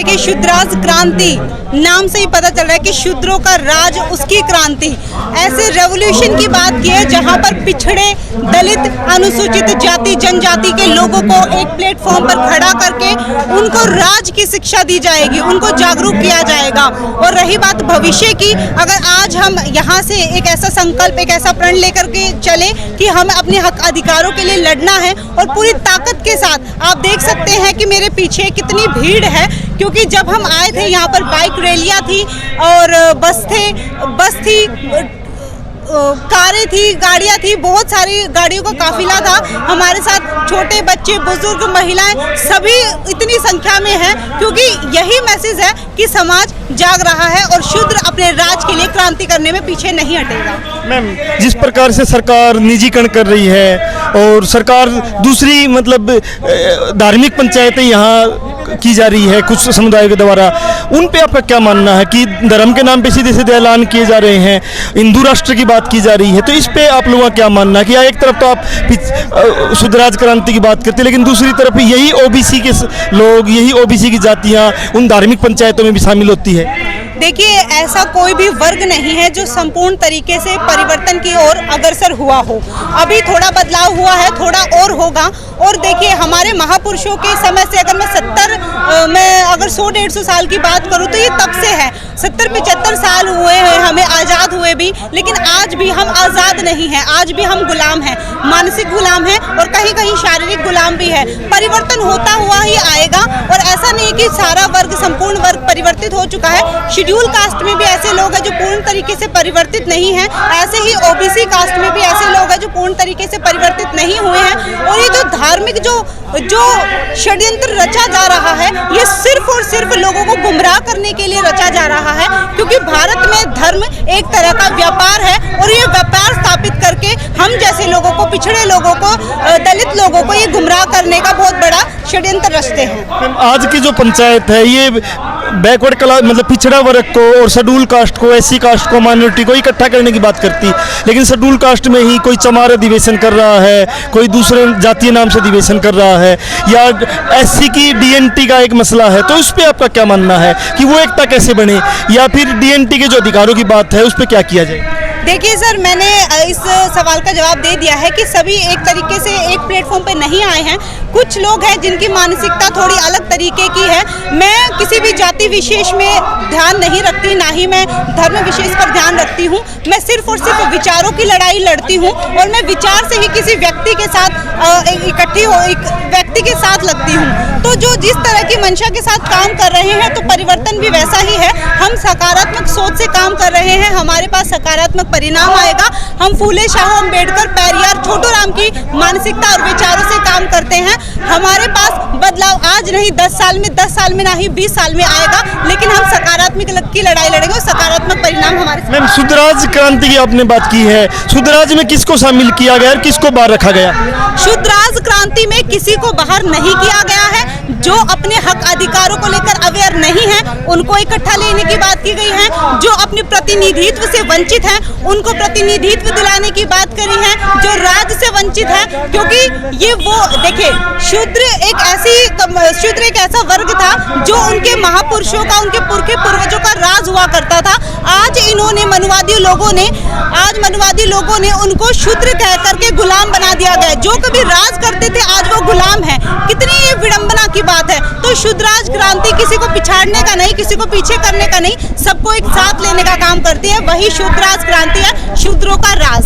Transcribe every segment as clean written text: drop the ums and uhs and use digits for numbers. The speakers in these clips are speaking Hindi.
देखिए, शुद्राज क्रांति नाम से ही पता चल रहा है कि शूद्रों का राज, उसकी क्रांति। ऐसे रेवोल्यूशन की बात की है जहां पर पिछड़े, दलित, अनुसूचित जाति, जनजाति के लोगों को एक प्लेटफॉर्म पर खड़ा करके उनको राज की शिक्षा दी जाएगी, उनको जागरूक किया जाएगा। और रही बात भविष्य की, अगर आज हम यहाँ से एक ऐसा संकल्प, एक ऐसा प्रण लेकर के चले कि हमें अपने हक अधिकारों के लिए लड़ना है और पूरी ताकत के साथ, आप देख सकते हैं कि मेरे पीछे कितनी भीड़ है, क्योंकि जब हम आए थे यहाँ पर बाइक रैलियाँ थी और बस थी, कारें थी, गाड़ियाँ थी, बहुत सारी गाड़ियों का काफिला था। हमारे साथ छोटे बच्चे, बुजुर्ग, महिलाएं सभी इतनी संख्या में हैं, क्योंकि यही मैसेज है कि समाज जाग रहा है और शूद्र अपने राज के लिए क्रांति करने में पीछे नहीं हटेगा। मैम, जिस प्रकार से सरकार निजीकरण कर रही है और सरकार दूसरी मतलब धार्मिक पंचायतें यहाँ की जा रही है कुछ समुदायों के द्वारा, उन पे आपका क्या मानना है कि धर्म के नाम पे सीधे सीधे ऐलान किए जा रहे हैं, हिंदू राष्ट्र की बात की जा रही है, तो इस पे आप लोगों का क्या मानना है कि एक तरफ तो आप शुद्राज क्रांति की बात करते हैं, लेकिन दूसरी तरफ यही ओबीसी के लोग, यही ओबीसी की जातियाँ उन धार्मिक पंचायतों में भी शामिल होती है। देखिए, ऐसा कोई भी वर्ग नहीं है जो संपूर्ण तरीके से परिवर्तन की ओर अग्रसर हुआ हो। अभी थोड़ा बदलाव हुआ है, थोड़ा और होगा। और देखिए, हमारे महापुरुषों के समय से अगर मैं अगर 100-150 साल की बात करूं तो ये तब से है। 70-75 साल हुए हैं हमें आज़ाद हुए भी, लेकिन आज भी हम आज़ाद नहीं हैं। आज भी हम गुलाम हैं, मानसिक गुलाम हैं और कहीं कहीं शारीरिक गुलाम भी है। परिवर्तन होता हुआ ही आएगा और ऐसा नहीं कि सारा वर्ग, संपूर्ण वर्ग परिवर्तित हो चुका है। शेड्यूल कास्ट में भी ऐसे लोग हैं जो पूर्ण तरीके से परिवर्तित नहीं हैं, ऐसे ही ओबीसी कास्ट में भी ऐसे लोग हैं जो पूर्ण तरीके से परिवर्तित नहीं हुए हैं। और ये जो धार्मिक जो षड्यंत्र रचा जा रहा है, ये सिर्फ और सिर्फ लोगों को गुमराह करने के लिए रचा जा रहा है, क्योंकि भारत में धर्म एक तरह का व्यापार है और ये व्यापार स्थापित करके हम जैसे लोगों को, पिछड़े लोगों को, दलित लोगों को ये गुमराह करने का बहुत बड़ा षड्यंत्र रचते हैं। आज की जो पंचायत है ये बैकवर्ड क्लास मतलब पिछड़ा वर्ग को और शेड्यूल कास्ट को, एससी कास्ट को, माइनॉरिटी को इकट्ठा करने की बात करती, लेकिन शेड्यूल कास्ट में ही कोई चमार अधिवेशन कर रहा है, कोई दूसरे जातीय नाम से अधिवेशन कर रहा है, या एससी की डीएनटी का एक मसला है, तो उस पर आपका क्या मानना है कि वो एकता कैसे बने, या फिर डीएनटी के जो अधिकारों की बात है उस पर क्या किया जाए? देखिए सर, मैंने इस सवाल का जवाब दे दिया है कि सभी एक तरीके से एक प्लेटफॉर्म पे नहीं आए हैं। कुछ लोग हैं जिनकी मानसिकता थोड़ी अलग तरीके की है। मैं किसी भी जाति विशेष में ध्यान नहीं रखती, ना ही मैं धर्म विशेष पर ध्यान रखती हूँ। मैं सिर्फ और सिर्फ विचारों की लड़ाई लड़ती हूँ और मैं विचार से ही किसी व्यक्ति के साथ एक व्यक्ति के साथ लगती हूँ। तो जो जिस तरह की मंशा के साथ काम कर रहे हैं, तो परिवर्तन भी वैसा ही है। हम सकारात्मक सोच से काम कर रहे हैं, हमारे पास सकारात्मक परिणाम आएगा। हम फूले शाह अम्बेडकर, पेरियार, छोटू राम की मानसिकता और विचारों से काम करते हैं। हमारे पास बदलाव आज नहीं 10 साल में ना ही 20 साल में आएगा, लेकिन हम सकारात्मक की लड़ाई लड़ेंगे और सकारात्मक परिणाम हमारे। मैम, शुद्राज क्रांति की आपने बात की है, शुद्राज में किसको शामिल किया गया और किसको बाहर रखा गया? शुद्राज क्रांति में किसी को बाहर नहीं किया गया है। जो अपने हक अधिकारों को लेकर अवेयर नहीं है, उनको इकट्ठा लेने की बात की गई है। जो अपने प्रतिनिधित्व से वंचित हैं, उनको प्रतिनिधित्व दिलाने की बात करी है। जो राज से वंचित है, क्योंकि ये वो देखिए, शूद्र एक ऐसा वर्ग था जो उनके महापुरुषों का, उनके पूर्वजों का राज हुआ करता था। आज मनुवादी लोगों ने उनको शूद्र कह करके गुलाम बना दिया गया। जो कभी राज करते थे, आज वो गुलाम है। कितनी ये विडंबना की बात है। तो शुद्राज क्रांति किसी को पिछाड़ने का नहीं, किसी को पीछे करने का नहीं, सबको एक साथ लेने का काम करती है। वही शुद्राज क्रांति है, शूद्रों का राज।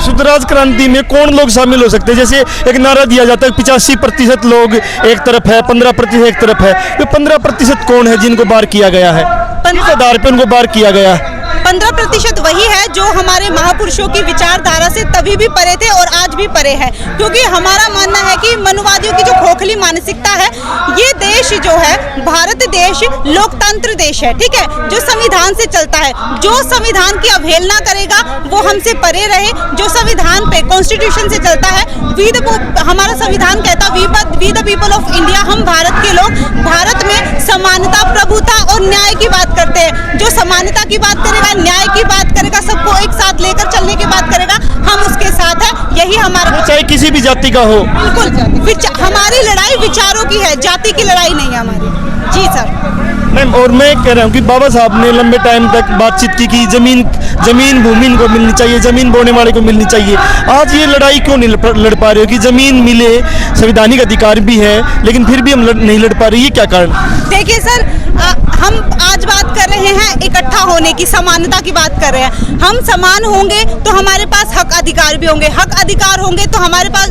शुद्राज क्रांति में कौन लोग शामिल हो सकते हैं? जैसे एक नारा दिया जाता है 85% लोग एक तरफ है, 15% एक तरफ है, तो 15% कौन है जिनको बाहर किया गया है? किस आधार पर उनको बाहर किया गया है? 15% वही है जो हमारे महापुरुषों की विचारधारा से तभी भी परे थे और आज भी परे है। क्योंकि हमारा मानना है कि मनुवादियों की जो खोखली मानसिकता है, ये देश जो है, भारत देश लोकतंत्र देश है, ठीक है, जो संविधान से चलता है। जो संविधान की अवहेलना करेगा वो हमसे परे रहे। जो संविधान पे, कॉन्स्टिट्यूशन से चलता है, हमारा संविधान कहता we the people of India, हम भारत के लोग भारत में समानता, प्रभुता और न्याय की बात करते हैं। जो समानता की बात करेगा, न्याय की बात करेगा, सबको एक साथ लेकर चलने की बात करेगा, हम उसके साथ हैं। यही हमारा, चाहे किसी भी जाति का हो। बिल्कुल, हमारी लड़ाई विचारों की है, जाति की लड़ाई नहीं है हमारी। जी सर। मैम और मैं कह रहा हूँ कि बाबा साहब ने लंबे टाइम तक बातचीत की कि जमीन भूमि इनको मिलनी चाहिए, जमीन बोने वाले को मिलनी चाहिए। आज ये लड़ाई क्यों नहीं लड़ पा रहे हो कि जमीन मिले, संवैधानिक अधिकार भी है, लेकिन फिर भी हम नहीं लड़ पा रहे, ये क्या कारण? देखिए सर, हम आज बात कर रहे हैं इकट्ठा होने की, समानता की बात कर रहे हैं। हम समान होंगे तो हमारे पास हक अधिकार भी होंगे, हक अधिकार होंगे तो हमारे पास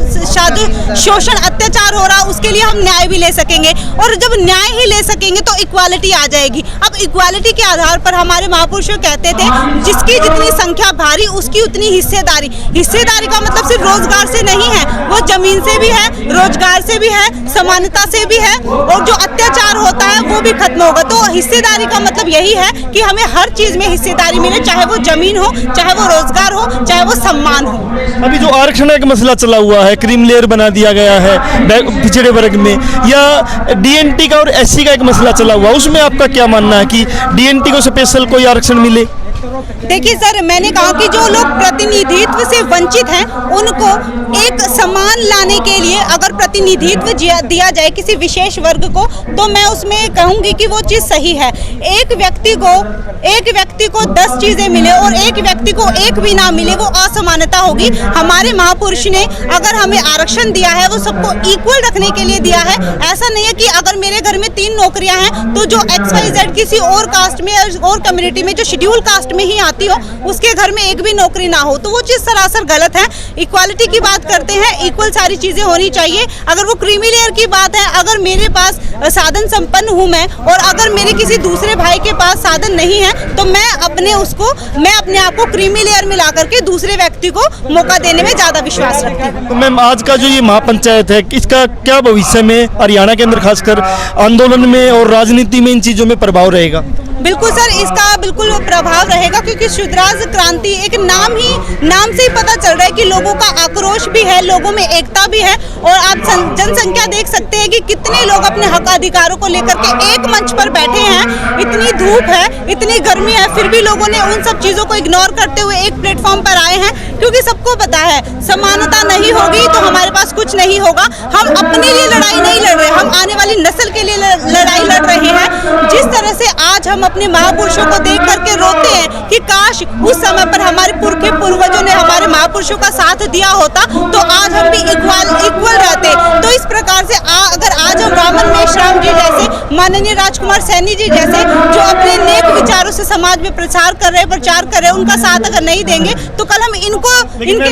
शोषण अत्याचार हो रहा उसके लिए हम न्याय भी ले सकेंगे, और जब न्याय ही ले सकेंगे तो इक्वालिटी आ जाएगी। अब इक्वालिटी के आधार पर हमारे महापुरुषों कहते थे जिसकी जितनी संख्या भारी उसकी उतनी हिस्सेदारी। हिस्सेदारी का मतलब सिर्फ रोजगार से नहीं है, वो जमीन से भी है, रोजगार से भी है, समानता से भी है, और जो अत्याचार होता है वो भी खत्म होगा। तो हिस्सेदारी का मतलब यही है कि हमें हर चीज में हिस्सेदारी मिले, चाहे वो जमीन हो, चाहे वो रोजगार हो, चाहे वो सम्मान हो। अभी जो आरक्षण का मसला चला हुआ है, क्रीम लेयर बना दिया गया है पिछड़े वर्ग में, या डीएनटी का और एससी का एक मसला चला हुआ, उसमें आपका क्या मानना है कि डीएनटी को स्पेशल कोई आरक्षण मिले? देखिए सर, मैंने कहा कि जो लोग प्रतिनिधित्व से वंचित हैं उनको एक समान लाने के लिए अगर प्रतिनिधित्व दिया जाए किसी विशेष वर्ग को, तो मैं उसमें कहूंगी कि वो चीज़ सही है। एक व्यक्ति को 10 चीज़ें मिले और एक व्यक्ति को एक भी ना मिले, वो असमानता होगी। हमारे महापुरुष ने अगर हमें आरक्षण दिया है वो सबको इक्वल रखने के लिए दिया है। ऐसा नहीं है कि अगर मेरे घर में 3 नौकरियां हैं तो जो XYZ किसी और कास्ट में और कम्युनिटी में जो शेड्यूल कास्ट में ही आती हो उसके घर में एक भी नौकरी ना हो, तो वो चीज़ सरासर गलत है। इक्वालिटी की बात करते हैं, इक्वल सारी चीज़ें होनी चाहिए। अगर वो क्रीमी लेयर की बात है, अगर मेरे पास साधन संपन्न हूँ मैं, और अगर मेरे किसी दूसरे भाई के पास साधन नहीं है, तो मैं अपने आप को क्रीमी लेयर में ला करके दूसरे व्यक्ति को मौका देने में ज़्यादा विश्वास रखती हूँ। तो मैम आज का जो ये महापंचायत है, इसका क्या भविष्य में हरियाणा के अंदर खासकर आंदोलन में और राजनीति में इन चीज़ों में प्रभाव रहेगा? बिल्कुल सर, इसका बिल्कुल प्रभाव रहेगा, क्योंकि शुद्राज क्रांति एक नाम से ही पता चल रहा है कि लोगों का आक्रोश भी है, लोगों में एकता भी है। और आप जनसंख्या देख सकते हैं कि कितने लोग अपने हक अधिकारों को लेकर के एक मंच पर बैठे हैं। इतनी धूप है, इतनी गर्मी है, फिर भी लोगों ने उन सब चीज़ों को इग्नोर करते हुए एक प्लेटफॉर्म पर आए हैं, क्योंकि सबको पता है समानता नहीं होगी तो हमारे पास कुछ नहीं होगा। हम अपने लिए लड़ाई नहीं लड़ रहे, हम आने वाली नस्ल के लिए लड़ाई लड़ रहे हैं। जिस तरह से आज हम अपने महापुरुषों को देख करके रोते हैं कि काश उस समय पर हमारे पूर्वजों ने हमारे महापुरुषों का साथ दिया होता तो आज हम भी इक्वल रहते। तो इस प्रकार से अगर आज हम वामन मेश्राम जी जैसे, माननीय राजकुमार सैनी जी जैसे, जो अपने नेक विचारों से समाज में प्रचार कर रहे हैं, उनका साथ अगर नहीं देंगे तो कल हम इनके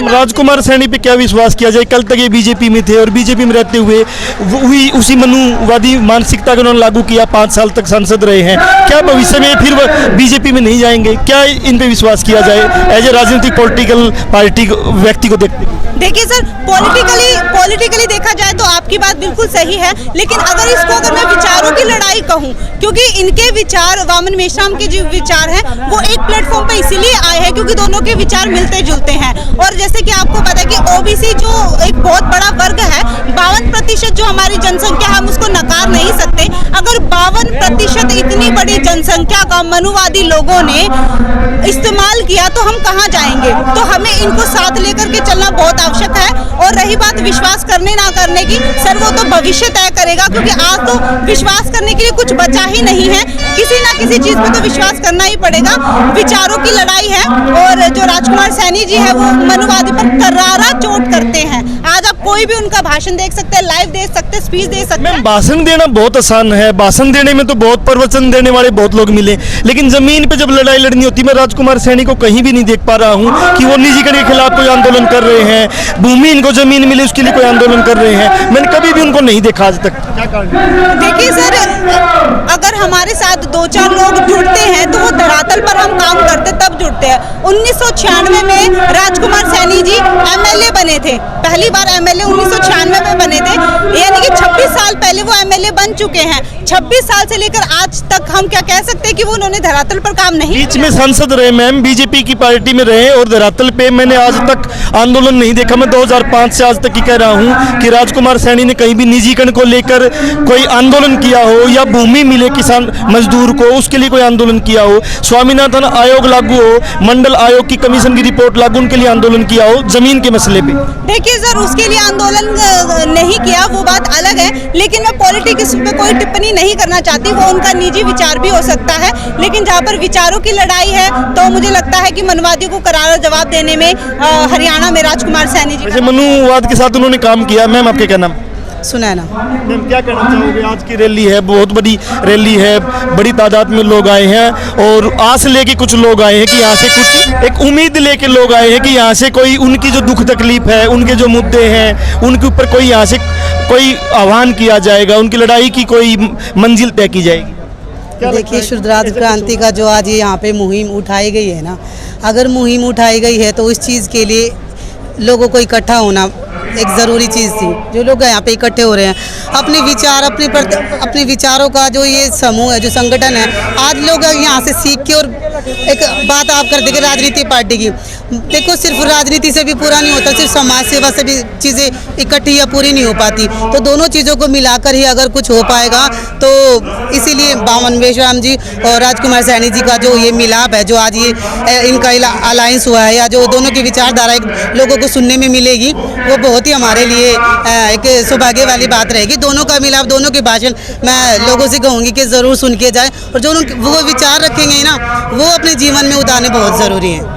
राजकुमार सैनी पे क्या विश्वास किया जाए? कल तक ये बीजेपी में थे और बीजेपी में रहते हुए वही उसी मनुवादी मानसिकता को उन्होंने लागू किया, 5 साल तक सांसद रहे हैं। क्या भविष्य में फिर बीजेपी में नहीं जाएंगे? क्या इन पे विश्वास किया जाए एज ए राजनीतिक पॉलिटिकल पार्टी व्यक्ति को देखते? देखिए सर, पॉलिटिकली देखा जाए तो आपकी बात बिल्कुल सही है, लेकिन अगर मैं विचारों की लड़ाई कहूँ, क्योंकि इनके विचार, वामन मेश्राम के जो विचार हैं वो एक प्लेटफॉर्म पे इसीलिए आए हैं क्योंकि दोनों के विचार मिलते जुलते हैं। और जैसे कि आपको पता है कि ओबीसी जो एक बहुत बड़ा वर्ग है, 52% जो हमारी जनसंख्या, हम उसको नकार नहीं सकते। अगर 52% इतनी बड़ी जनसंख्या का मनुवादी लोगों ने इस्तेमाल किया तो हम कहाँ जाएंगे? तो हमें इनको साथ लेकर के चलना बहुत आवश्यक है। और रही बात विश्वास करने ना करने की, सर वो तो भविष्य तय करेगा, क्योंकि आज तो विश्वास करने के लिए कुछ बचा ही नहीं है। किसी ना किसी चीज पे तो विश्वास करना ही पड़ेगा। विचारों की लड़ाई है, और जो राजकुमार सैनी जी है वो मनुवादी पर करारा चोट करते हैं। आज आप कोई भी उनका भाषण देख सकते हैं, लाइव देख सकते हैं, स्पीच दे सकते हैं। भाषण देना बहुत आसान है, भाषण देने में तो बहुत प्रवचन देने वाले बहुत लोग मिले, लेकिन जमीन पे जब लड़ाई लड़नी होती है, मैं राजकुमार सैनी को कहीं भी नहीं देख पा रहा हूँ कि वो निजीकरण के खिलाफ कोई आंदोलन कर रहे हैं, भूमि इनको जमीन मिले उसके लिए कोई आंदोलन कर रहे हैं। मैंने कभी भी उनको नहीं देखा आज तक। क्या कारण? देखिए सर, अगर हमारे साथ 2-4 लोग जुड़ते हैं तो वो धरातल पर हम काम करते तब जुड़ते हैं। 1996 में राजकुमार सैनी जी MLA बने थे, पहली बार MLA 1996 में बने थे, यानी कि 26 साल पहले वो MLA बन चुके हैं। 26 साल से लेकर आज तक हम क्या कह सकते हैं कि वो उन्होंने धरातल पर काम नहीं बीच में सांसद रहे मैम, बीजेपी की पार्टी में रहे, और धरातल पे मैंने आज तक आंदोलन नहीं देखा। मैं 2005 से आज तक ही कह रहा हूँ कि राजकुमार सैनी ने कहीं भी निजीकरण को लेकर कोई आंदोलन किया हो, या भूमि मिले किसान मजदूर को उसके लिए कोई आंदोलन किया हो। स्वामी स्वामीनाथन आयोग लागू हो, मंडल आयोग की कमीशन की रिपोर्ट लागू, उनके लिए आंदोलन किया हो जमीन के मसले पे? देखिए सर, उसके लिए आंदोलन नहीं किया, वो बात अलग है, लेकिन मैं पॉलिटिक्स पे कोई टिप्पणी नहीं करना चाहती, वो उनका निजी विचार भी हो सकता है, लेकिन जहाँ पर विचारों की लड़ाई है तो मुझे लगता है कि मनुवादियों को करारा जवाब देने में हरियाणा में राजकुमार सैनी जी वैसे मनुवाद के साथ उन्होंने काम किया। मैम आपके क्या नाम? सुनैना। मैम क्या कहना चाहोगे? आज की रैली है, बहुत बड़ी रैली है, बड़ी तादाद में लोग आए हैं और आस लेके कुछ लोग आए हैं कि यहाँ से कुछ एक उम्मीद लेके लोग आए हैं कि यहाँ से कोई उनकी जो दुख तकलीफ है, उनके जो मुद्दे हैं, उनके ऊपर कोई यहाँ से कोई आह्वान किया जाएगा, उनकी लड़ाई की कोई मंजिल तय की जाएगी। देखिए, शुद्राज क्रांति का जो आज यहाँ पे मुहिम उठाई गई है ना, अगर मुहिम उठाई गई है तो उस चीज़ के लिए लोगों को इकट्ठा होना एक ज़रूरी चीज़ थी। जो लोग यहाँ पे इकट्ठे हो रहे हैं, अपने विचार अपने विचारों का जो ये समूह है, जो संगठन है, आज लोग यहाँ से सीख के, और एक बात आप कर देंगे राजनीति पार्टी की, देखो सिर्फ राजनीति से भी पूरा नहीं होता, सिर्फ समाज सेवा से भी चीज़ें इकट्ठी या पूरी नहीं हो पाती, तो दोनों चीज़ों को मिलाकर ही अगर कुछ हो पाएगा। तो इसीलिए बामन बेशराम जी और राजकुमार सैनी जी का जो ये मिलाप है, जो आज ये इनका अलायंस हुआ है, या जो दोनों की विचारधारा लोगों को सुनने में मिलेगी, वो बहुत ही हमारे लिए एक सौभाग्य वाली बात रहेगी। दोनों का मिलाप, दोनों के भाषण मैं लोगों से कहूँगी कि ज़रूर सुन के जाए, और जो वो विचार रखेंगे ना, वो अपने जीवन में उतारने बहुत ज़रूरी है।